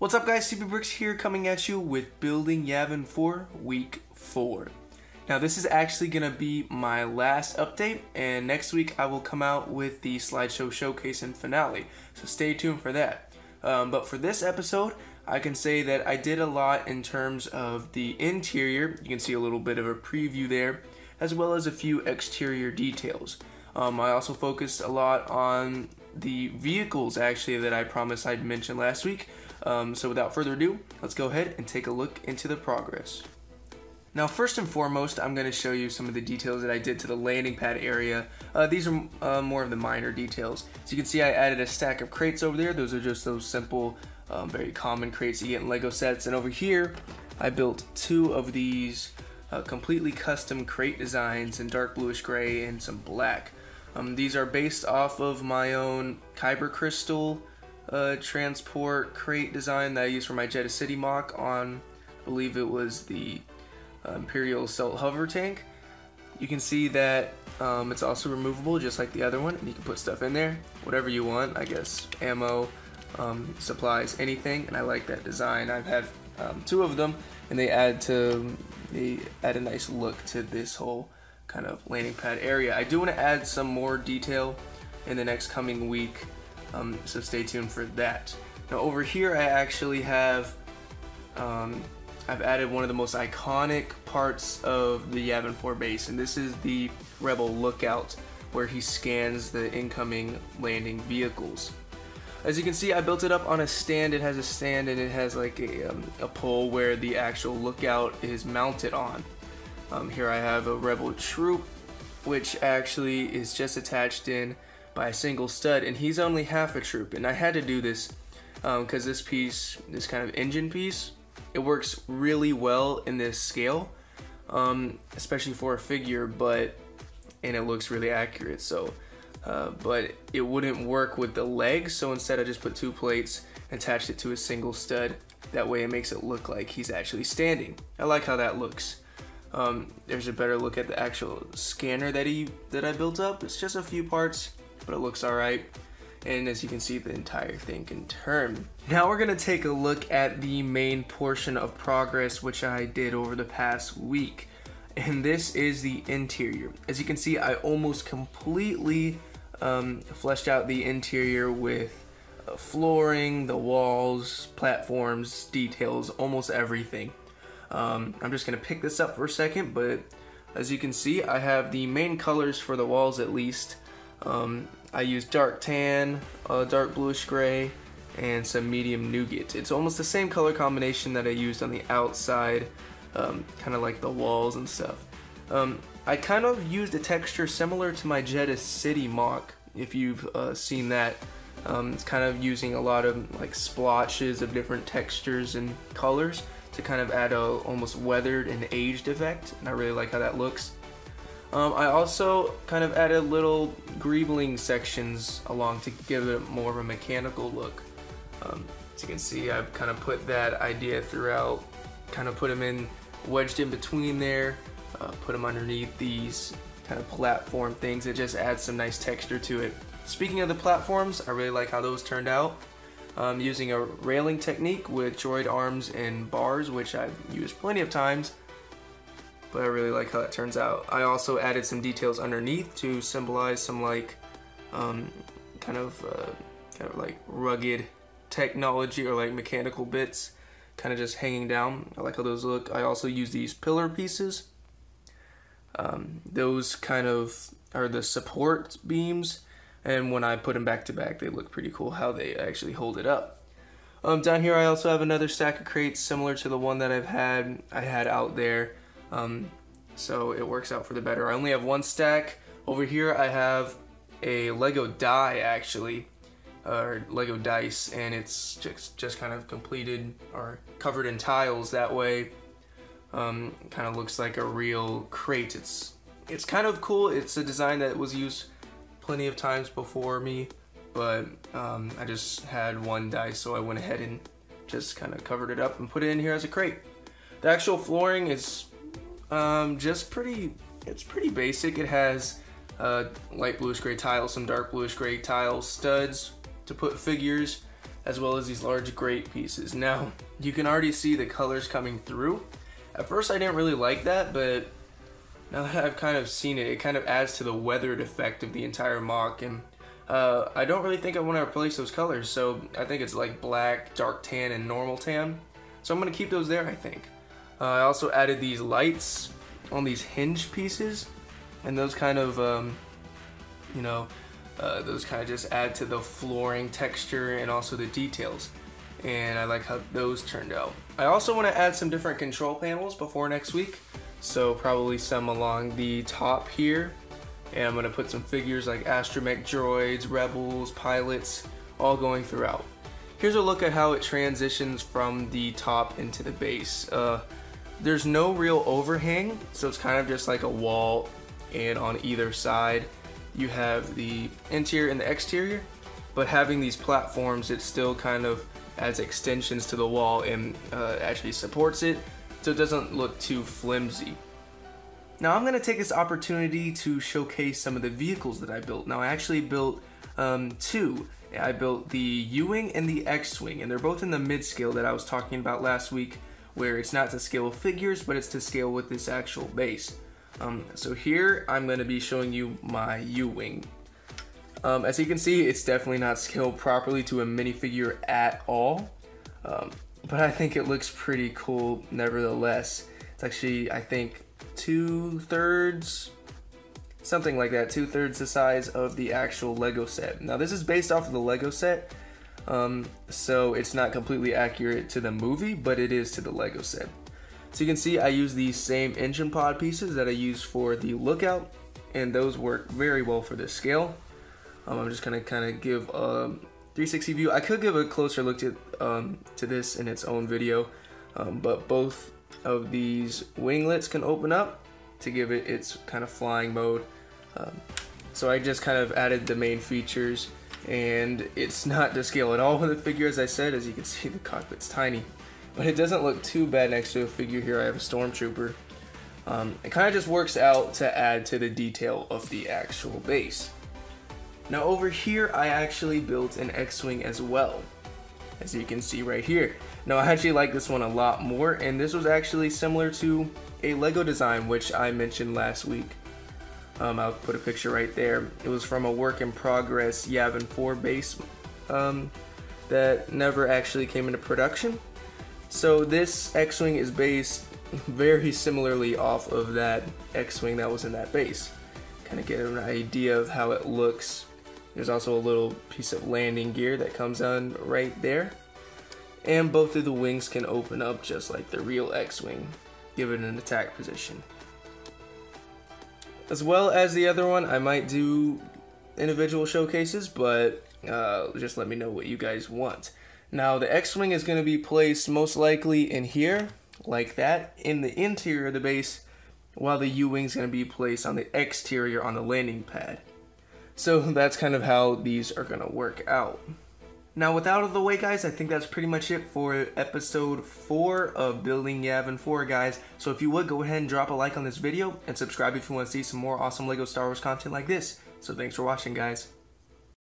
What's up guys, CP Bricks here coming at you with building Yavin IV week 4. Now this is actually going to be my last update, and next week I will come out with the slideshow showcase and finale, so stay tuned for that. But for this episode, I can say that I did a lot in terms of the interior. You can see a little bit of a preview there, as well as a few exterior details. I also focused a lot on the vehicles actually that I promised I'd mention last week. So without further ado, let's go ahead and take a look into the progress. Now first and foremost, I'm going to show you some of the details that I did to the landing pad area. These are more of the minor details. So you can see I added a stack of crates over there. Those are just those simple, very common crates you get in Lego sets. And over here, I built two of these completely custom crate designs in dark bluish gray and some black. These are based off of my own Kyber crystal transport crate design that I used for my Jeddah City mock on, I believe it was the Imperial Assault hover tank. You can see that it's also removable just like the other one, and you can put stuff in there, whatever you want, I guess, ammo, supplies, anything, and I like that design. I've had two of them, and they add a nice look to this whole kind of landing pad area. I do want to add some more detail in the next coming week, so stay tuned for that. Now over here I actually have I've added one of the most iconic parts of the Yavin IV base, and this is the Rebel lookout where he scans the incoming landing vehicles. As you can see, I built it up on a stand. It has a stand and it has like a pole where the actual lookout is mounted on. Here I have a Rebel troop, which actually is just attached in by a single stud, and he's only half a troop. And I had to do this because this piece, this kind of engine piece, it works really well in this scale, especially for a figure, and it looks really accurate. So, but it wouldn't work with the legs, so instead I just put two plates, attached it to a single stud. That way it makes it look like he's actually standing. I like how that looks. There's a better look at the actual scanner that I built up. It's just a few parts, but it looks alright. And as you can see, the entire thing can turn. Now we're gonna take a look at the main portion of progress which I did over the past week. And this is the interior. As you can see, I almost completely fleshed out the interior with flooring, the walls, platforms, details, almost everything. I'm just gonna pick this up for a second, but as you can see, I have the main colors for the walls at least. I used dark tan, dark bluish gray, and some medium nougat. It's almost the same color combination that I used on the outside, kind of like the walls and stuff. I kind of used a texture similar to my Jeddah City mock, if you've seen that. It's kind of using a lot of like splotches of different textures and colors to kind of add a almost weathered and aged effect, and I really like how that looks. I also kind of added little greebling sections along to give it more of a mechanical look. As you can see, I've kind of put that idea throughout, kind of put them in, wedged in between there, put them underneath these kind of platform things. It just adds some nice texture to it. Speaking of the platforms, I really like how those turned out. Using a railing technique with droid arms and bars, which I've used plenty of times, but I really like how that turns out. I also added some details underneath to symbolize some like kind of like rugged technology or like mechanical bits kind of just hanging down. I like how those look. I also use these pillar pieces. Those kind of are the support beams, and when I put them back to back, they look pretty cool how they actually hold it up. Down here I also have another stack of crates similar to the one that I had out there. So it works out for the better. I only have one stack. Over here I have a Lego die actually, or Lego dice, and it's just kind of completed or covered in tiles. That way kind of looks like a real crate. It's kind of cool. It's a design that was used plenty of times before me, but I just had one dice, so I went ahead and just kind of covered it up and put it in here as a crate. The actual flooring is it's pretty basic. It has light bluish gray tiles, some dark bluish gray tiles, studs to put figures, as well as these large grate pieces. Now, you can already see the colors coming through. At first I didn't really like that, but now that I've kind of seen it, it kind of adds to the weathered effect of the entire MOC, and I don't really think I want to replace those colors, so I think it's like black, dark tan, and normal tan. So I'm going to keep those there, I think. I also added these lights on these hinge pieces, and those kind of, those kind of just add to the flooring texture and also the details. And I like how those turned out. I also want to add some different control panels before next week. So probably some along the top here. And I'm going to put some figures like astromech droids, rebels, pilots, all going throughout. Here's a look at how it transitions from the top into the base. There's no real overhang, so it's kind of just like a wall, and on either side you have the interior and the exterior, but having these platforms, it still kind of adds extensions to the wall and actually supports it, so it doesn't look too flimsy. Now I'm going to take this opportunity to showcase some of the vehicles that I built. Now I actually built two. I built the Ewing and the X-Wing, and they're both in the mid-scale that I was talking about last week, where it's not to scale with figures, but it's to scale with this actual base. So here I'm going to be showing you my Ewing. As you can see, it's definitely not scaled properly to a minifigure at all, but I think it looks pretty cool nevertheless. It's actually, I think, 2/3, something like that, 2/3 the size of the actual Lego set. Now this is based off of the Lego set, so it's not completely accurate to the movie, but it is to the Lego set. So you can see I use these same engine pod pieces that I used for the Lookout, and those work very well for this scale. I'm just gonna kind of give a 360 view. I could give a closer look to this in its own video, but both of these winglets can open up to give it its kind of flying mode. So I just kind of added the main features, and it's not to scale at all with the figure, as I said. As you can see, the cockpit's tiny, but it doesn't look too bad next to a figure here. I have a stormtrooper. It kind of just works out to add to the detail of the actual base. Now over here, I actually built an X-Wing as well, as you can see right here. Now I actually like this one a lot more, and this was actually similar to a Lego design which I mentioned last week. I'll put a picture right there. It was from a work in progress Yavin IV base that never actually came into production. So this X-Wing is based very similarly off of that X-Wing that was in that base. Kind of get an idea of how it looks. There's also a little piece of landing gear that comes on right there. And both of the wings can open up just like the real X-Wing, give it an attack position. As well as the other one, I might do individual showcases, but just let me know what you guys want. Now the X-Wing is going to be placed most likely in here, like that, in the interior of the base, while the U-Wing is going to be placed on the exterior on the landing pad. So that's kind of how these are going to work out. Now with that out of the way, guys, I think that's pretty much it for episode 4 of Building Yavin IV, guys. So if you would, go ahead and drop a like on this video, and subscribe if you want to see some more awesome LEGO Star Wars content like this. So thanks for watching, guys.